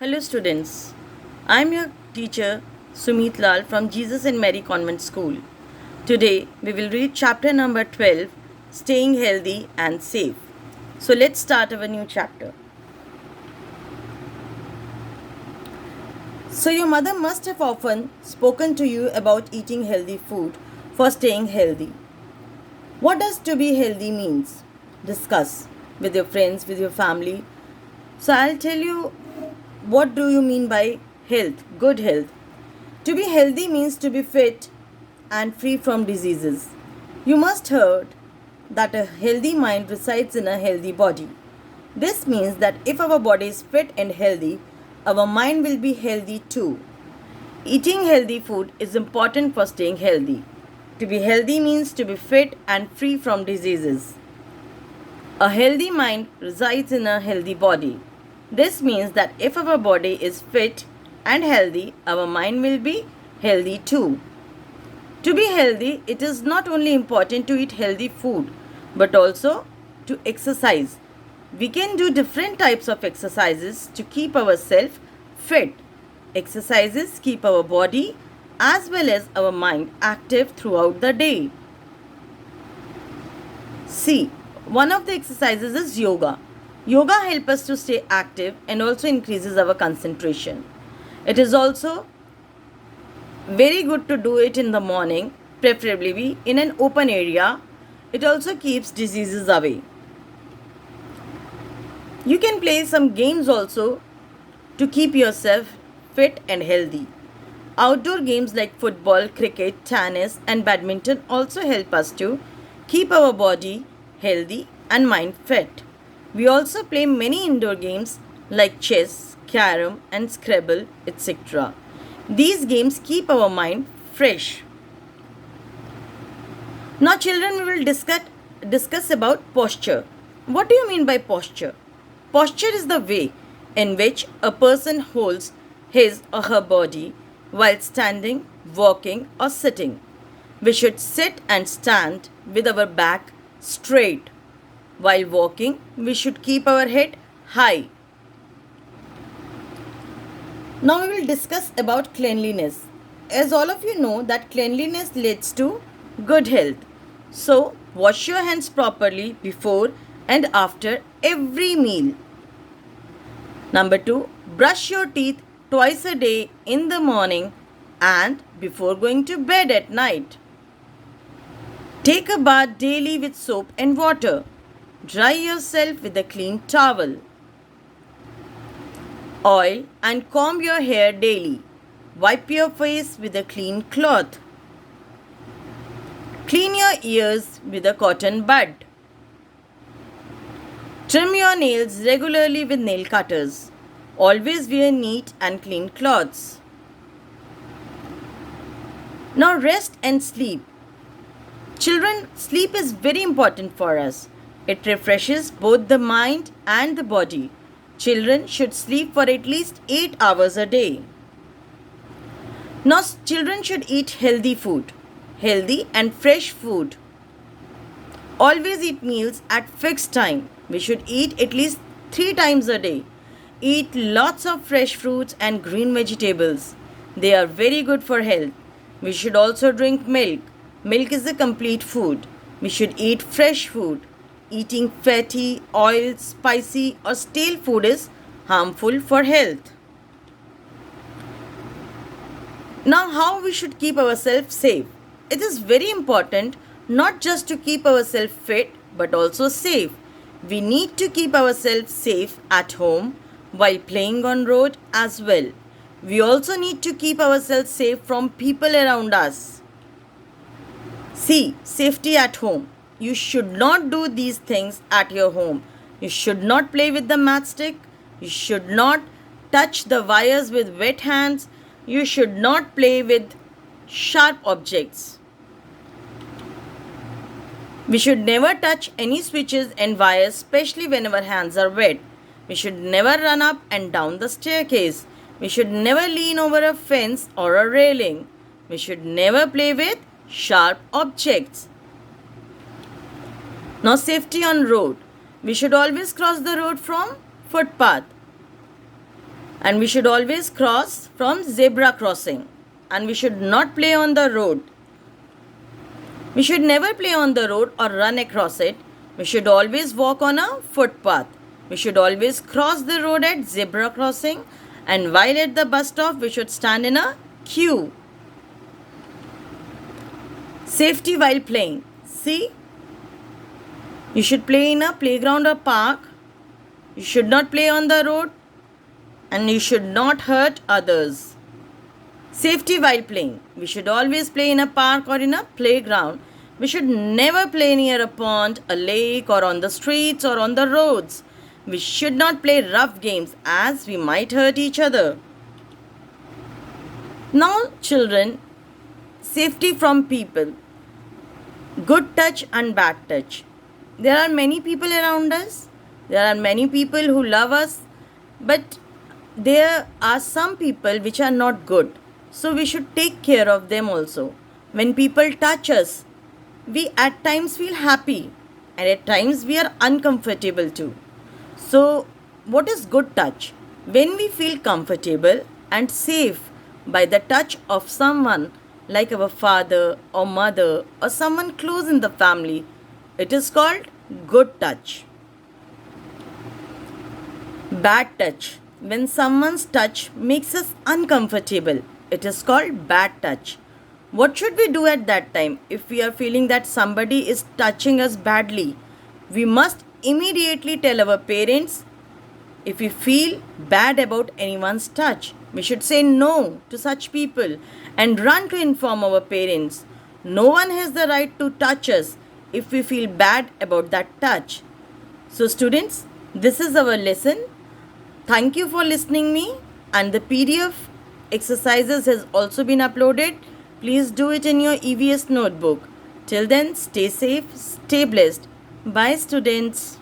Hello students, I am your teacher Sumit Lal from Jesus and Mary Convent School. Today we will read chapter number 12, Staying Healthy and Safe. So let's start our new chapter. So your mother must have often spoken to you about eating healthy food for staying healthy. What does to be healthy means? Discuss with your friends, with your family. So I'll tell you what do you mean by health, good health. To be healthy means to be fit and free from diseases. You must heard that a healthy mind resides in a healthy body. This means that if our body is fit and healthy, our mind will be healthy too. Eating healthy food is important for staying healthy. To be healthy means to be fit and free from diseases. A healthy mind resides in a healthy body. This means that if our body is fit and healthy, our mind will be healthy too. To be healthy, it is not only important to eat healthy food, but also to exercise. We can do different types of exercises to keep ourselves fit. Exercises keep our body as well as our mind active throughout the day. See, one of the exercises is yoga. Yoga helps us to stay active and also increases our concentration. It is also very good to do it in the morning, preferably in an open area. It also keeps diseases away. You can play some games also to keep yourself fit and healthy. Outdoor games like football, cricket, tennis, and badminton also help us to keep our body healthy and mind fit. We also play many indoor games like chess, carom, and Scrabble, etc. These games keep our mind fresh. Now, children, we will discuss about posture. What do you mean by posture? Posture is the way in which a person holds his or her body while standing, walking, or sitting. We should sit and stand with our back straight. While walking, we should keep our head high. Now we will discuss about cleanliness. As all of you know that cleanliness leads to good health. So, wash your hands properly before and after every meal. Number 2, brush your teeth twice a day in the morning and before going to bed at night. Take a bath daily with soap and water. Dry yourself with a clean towel. Oil and comb your hair daily. Wipe your face with a clean cloth. Clean your ears with a cotton bud. Trim your nails regularly with nail cutters. Always wear neat and clean clothes. Now rest and sleep. Children, sleep is very important for us. It refreshes both the mind and the body. Children should sleep for at least 8 hours a day. Now, children should eat healthy food, healthy and fresh food. Always eat meals at fixed time. We should eat at least 3 times a day. Eat lots of fresh fruits and green vegetables. They are very good for health. We should also drink milk. Milk is a complete food. We should eat fresh food. Eating fatty, oil, spicy or stale food is harmful for health. Now, how we should keep ourselves safe? It is very important not just to keep ourselves fit but also safe. We need to keep ourselves safe at home while playing on road as well. We also need to keep ourselves safe from people around us. See, safety at home. You should not do these things at your home. You should not play with the matchstick. You should not touch the wires with wet hands. You should not play with sharp objects. We should never touch any switches and wires, especially when our hands are wet. We should never run up and down the staircase. We should never lean over a fence or a railing. We should never play with sharp objects. Now, safety on road. We should always cross the road from footpath. And we should always cross from zebra crossing. And we should not play on the road. We should never play on the road or run across it. We should always walk on a footpath. We should always cross the road at zebra crossing. And while at the bus stop, we should stand in a queue. Safety while playing. See? You should play in a playground or park. You should not play on the road. And you should not hurt others. Safety while playing. We should always play in a park or in a playground. We should never play near a pond, a lake, or on the streets or on the roads. We should not play rough games as we might hurt each other. Now, children, safety from people. Good touch and bad touch. There are many people around us. There are many people who love us. But there are some people which are not good. So we should take care of them also. When people touch us, we at times feel happy and at times we are uncomfortable too. So what is good touch? When we feel comfortable and safe by the touch of someone like our father or mother or someone close in the family, it is called good touch. Bad touch. When someone's touch makes us uncomfortable, it is called bad touch. What should we do at that time if we are feeling that somebody is touching us badly? We must immediately tell our parents if we feel bad about anyone's touch. We should say no to such people and run to inform our parents. No one has the right to touch us if we feel bad about that touch. So students, this is our lesson. Thank you for listening me, and the PDF exercises has also been uploaded. Please do it in your EVS notebook. Till then, stay safe, stay blessed. Bye students.